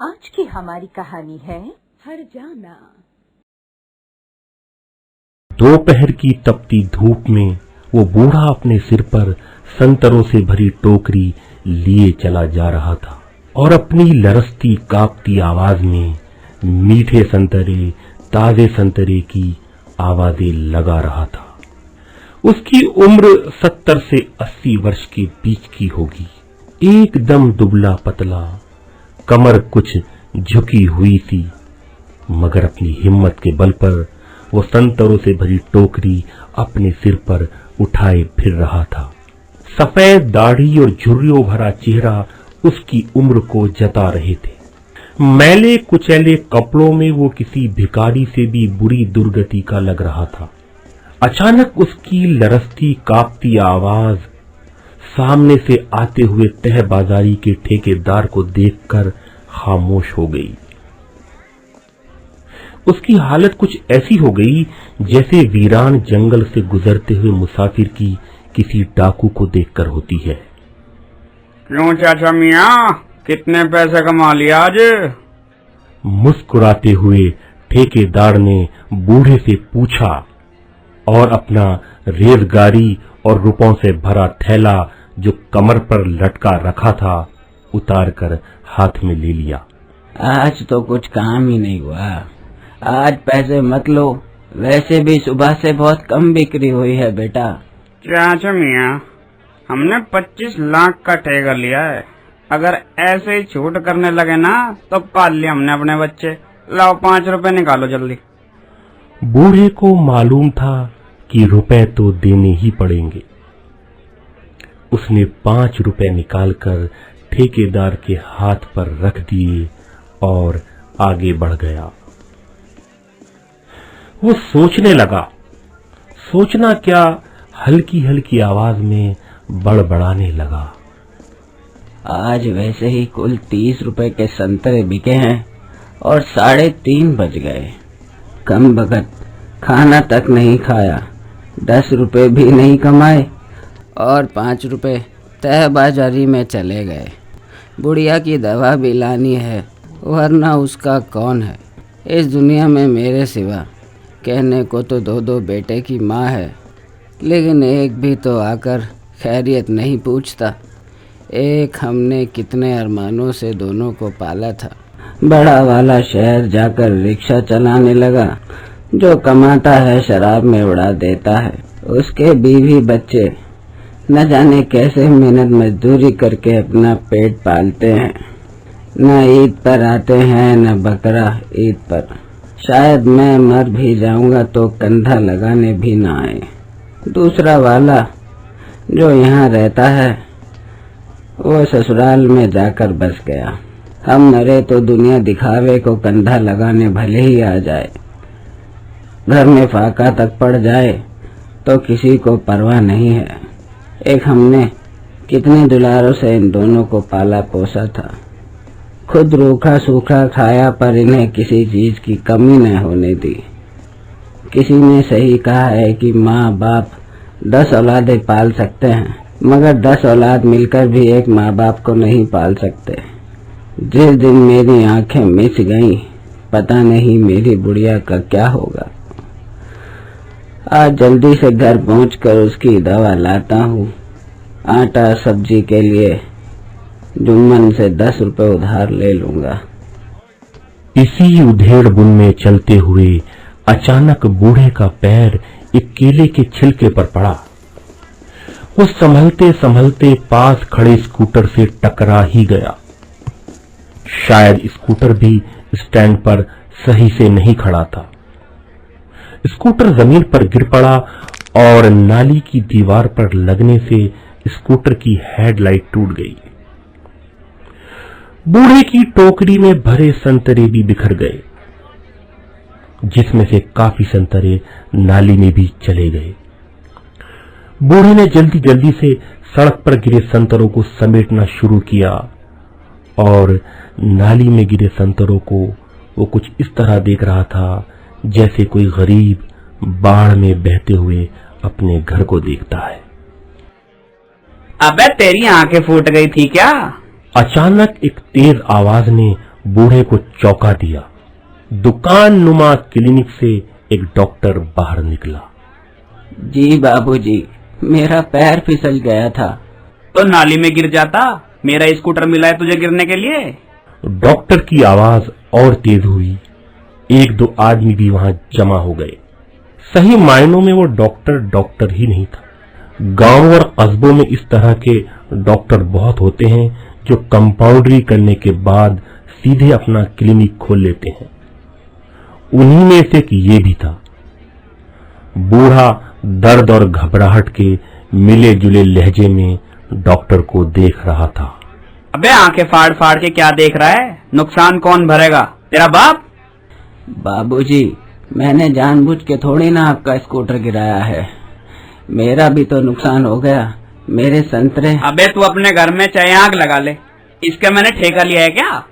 आज की हमारी कहानी है हरजाना। दोपहर की तपती धूप में वो बूढ़ा अपने सिर पर संतरों से भरी टोकरी लिए चला जा रहा था और अपनी लरसती कांपती आवाज में मीठे संतरे, ताजे संतरे की आवाजें लगा रहा था। उसकी उम्र 70 से 80 वर्ष के बीच की होगी। एकदम दुबला पतला, कमर कुछ झुकी हुई थी, मगर अपनी हिम्मत के बल पर वो संतरों से भरी टोकरी अपने सिर पर उठाए फिर रहा था। सफेद दाढ़ी और झुर्रियों भरा चेहरा उसकी उम्र को जता रहे थे। मैले कुचैले कपड़ों में वो किसी भिखारी से भी बुरी दुर्गति का लग रहा था। अचानक उसकी लरसती कांपती आवाज सामने से आते हुए तह बाजारी के ठेकेदार को देखकर खामोश हो गई। उसकी हालत कुछ ऐसी हो गई जैसे वीरान जंगल से गुजरते हुए मुसाफिर की किसी डाकू को देखकर होती है। क्यों चाचा मियाँ, कितने पैसे कमा लिया आज? मुस्कुराते हुए ठेकेदार ने बूढ़े से पूछा और अपना रेजगारी और रुपयों से भरा थैला जो कमर पर लटका रखा था उतार कर हाथ में ले लिया। आज तो कुछ काम ही नहीं हुआ। आज पैसे मत लो, वैसे भी सुबह से बहुत कम बिक्री हुई है बेटा। चाचा मियाँ, हमने 25 लाख का ठेका लिया है। अगर ऐसे ही छूट करने लगे ना तो पाल लिया हमने अपने बच्चे। लाओ 5 रुपए निकालो जल्दी। बूढ़े को मालूम था कि रुपए तो देने ही पड़ेंगे। उसने 5 रुपए निकालकर ठेकेदार के हाथ पर रख दिए और आगे बढ़ गया। वो सोचने लगा। सोचना क्या, हल्की हल्की आवाज में बड़बड़ाने लगा। आज वैसे ही कुल 30 रुपए के संतरे बिके हैं और 3:30 बज गए। कम बखत खाना तक नहीं खाया, 10 रुपए भी नहीं कमाए और 5 रुपए तह बाजारी में चले गए। बुढ़िया की दवा भी लानी है, वरना उसका कौन है इस दुनिया में मेरे सिवा। कहने को तो 2 बेटे की माँ है, लेकिन एक भी तो आकर खैरियत नहीं पूछता। एक हमने कितने अरमानों से दोनों को पाला था। बड़ा वाला शहर जाकर रिक्शा चलाने लगा, जो कमाता है शराब में उड़ा देता है। उसके बीवी बच्चे न जाने कैसे मेहनत मजदूरी करके अपना पेट पालते हैं। न ईद पर आते हैं न बकरा ईद पर। शायद मैं मर भी जाऊंगा तो कंधा लगाने भी न आए। दूसरा वाला जो यहाँ रहता है वो ससुराल में जाकर बस गया। हम मरे तो दुनिया दिखावे को कंधा लगाने भले ही आ जाए, घर में फाका तक पड़ जाए तो किसी को परवाह नहीं है। एक हमने कितने दुलारों से इन दोनों को पाला पोसा था। खुद रूखा सूखा खाया पर इन्हें किसी चीज की कमी न होने दी। किसी ने सही कहा है कि माँ बाप 10 औलादें पाल सकते हैं, मगर 10 औलाद मिलकर भी एक माँ बाप को नहीं पाल सकते। जिस दिन मेरी आंखें मिच गईं, पता नहीं मेरी बुढ़िया का क्या होगा। आज जल्दी से घर पहुंचकर उसकी दवा लाता हूँ। आटा सब्जी के लिए जुम्मन से 10 रुपए उधार ले लूंगा। इसी उधेड़ बुन में चलते हुए अचानक बूढ़े का पैर एक केले के छिलके पर पड़ा। वो संभलते संभलते पास खड़े स्कूटर से टकरा ही गया। शायद स्कूटर भी स्टैंड पर सही से नहीं खड़ा था। स्कूटर जमीन पर गिर पड़ा और नाली की दीवार पर लगने से स्कूटर की हेडलाइट टूट गई। बूढ़े की टोकरी में भरे संतरे भी बिखर गए, जिसमें से काफी संतरे नाली में भी चले गए। बूढ़े ने जल्दी जल्दी से सड़क पर गिरे संतरों को समेटना शुरू किया और नाली में गिरे संतरों को वो कुछ इस तरह देख रहा था जैसे कोई गरीब बाढ़ में बहते हुए अपने घर को देखता है। अबे तेरी आंखें फूट गई थी क्या? अचानक एक तेज आवाज ने बूढ़े को चौंका दिया। दुकान नुमा क्लिनिक से एक डॉक्टर बाहर निकला। जी बाबूजी, मेरा पैर फिसल गया था। तो नाली में गिर जाता, मेरा स्कूटर मिला है तुझे गिरने के लिए। डॉक्टर की आवाज और तेज हुई। एक दो आदमी भी वहां जमा हो गए। सही मायनों में वो डॉक्टर ही नहीं था। गांव और कस्बों में इस तरह के डॉक्टर बहुत होते हैं जो कंपाउंडरी करने के बाद सीधे अपना क्लिनिक खोल लेते हैं। उन्हीं में से एक ये भी था। बूढ़ा दर्द और घबराहट के मिले जुले लहजे में डॉक्टर को देख रहा था। अबे आंखें फाड़ फाड़ के क्या देख रहा है? नुकसान कौन भरेगा, तेरा बाप? बाबूजी, मैंने जानबूझ के थोड़ी ना आपका स्कूटर गिराया है। मेरा भी तो नुकसान हो गया। मेरे संतरे। अबे तू अपने घर में चाहे आग लगा ले, इसका मैंने ठेका लिया है क्या?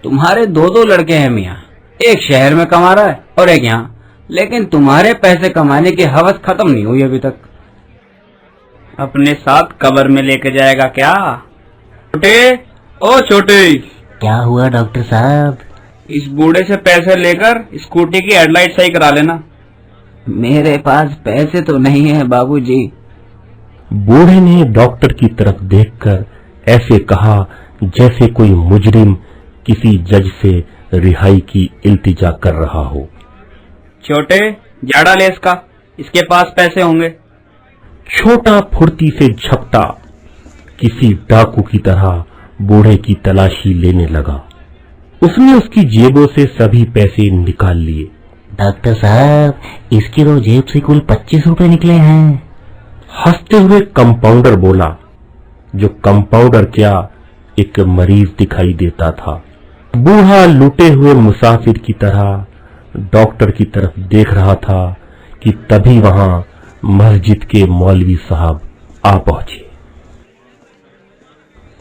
तुम्हारे दो लड़के हैं मियाँ, एक शहर में कमा रहा है और एक यहाँ, लेकिन तुम्हारे पैसे कमाने की हवस खत्म नहीं हुई अभी तक। अपने साथ कब्र में लेके जाएगा क्या? छोटे, ओ छोटे। क्या हुआ डॉक्टर साहब? इस बूढ़े से पैसे लेकर स्कूटी की हेडलाइट सही करा लेना। मेरे पास पैसे तो नहीं है बाबूजी। बूढ़े ने डॉक्टर की तरफ देखकर ऐसे कहा जैसे कोई मुजरिम किसी जज से रिहाई की इल्तिजा कर रहा हो। छोटे, झाड़ा ले इसका, इसके पास पैसे होंगे। छोटा फुर्ती से झपटा किसी डाकू की तरह बूढ़े की तलाशी लेने लगा। उसने उसकी जेबों से सभी पैसे निकाल लिए। डॉक्टर साहब, इसकी तो जेब से कुल 25 रुपए निकले हैं। हंसते हुए कंपाउंडर बोला, जो कंपाउंडर क्या एक मरीज दिखाई देता था। बूढ़ा लुटे हुए मुसाफिर की तरह डॉक्टर की तरफ देख रहा था कि तभी वहां मस्जिद के मौलवी साहब आ पहुंचे।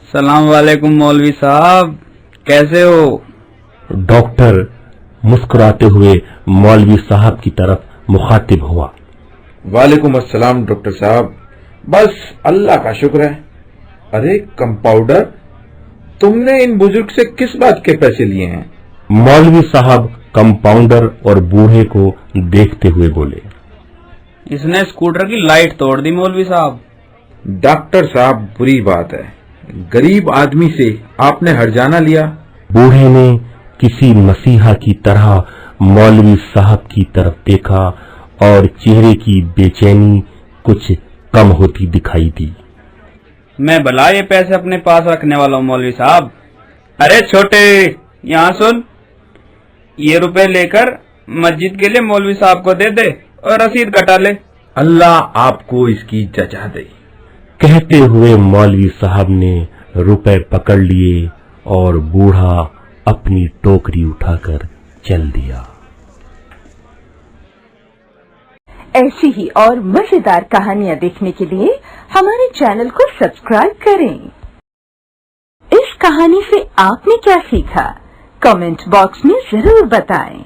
सलाम वालेकुम मौलवी साहब, कैसे हो? डॉक्टर मुस्कुराते हुए मौलवी साहब की तरफ मुखातिब हुआ। वालेकुम अस्सलाम डॉक्टर साहब, बस अल्लाह का शुक्र है। अरे कंपाउंडर, तुमने इन बुजुर्ग से किस बात के पैसे लिए हैं? मौलवी साहब कंपाउंडर और बूढ़े को देखते हुए बोले। इसने स्कूटर की लाइट तोड़ दी मौलवी साहब। डॉक्टर साहब, बुरी बात है, गरीब आदमी से आपने हर्जाना लिया। बूढ़े ने किसी मसीहा की तरह मौलवी साहब की तरफ देखा और चेहरे की बेचैनी कुछ कम होती दिखाई दी। मैं भला ये पैसे अपने पास रखने वाला हूँ मौलवी साहब। अरे छोटे, यहाँ सुन, ये रुपए लेकर मस्जिद के लिए मौलवी साहब को दे दे और रसीद कटा ले। अल्लाह आपको इसकी जजा दे। कहते हुए मौलवी साहब ने रुपए पकड़ लिए और बूढ़ा अपनी टोकरी उठाकर चल दिया। ऐसी ही और मजेदार कहानियाँ देखने के लिए हमारे चैनल को सब्सक्राइब करें। इस कहानी से आपने क्या सीखा? कमेंट बॉक्स में जरूर बताएं।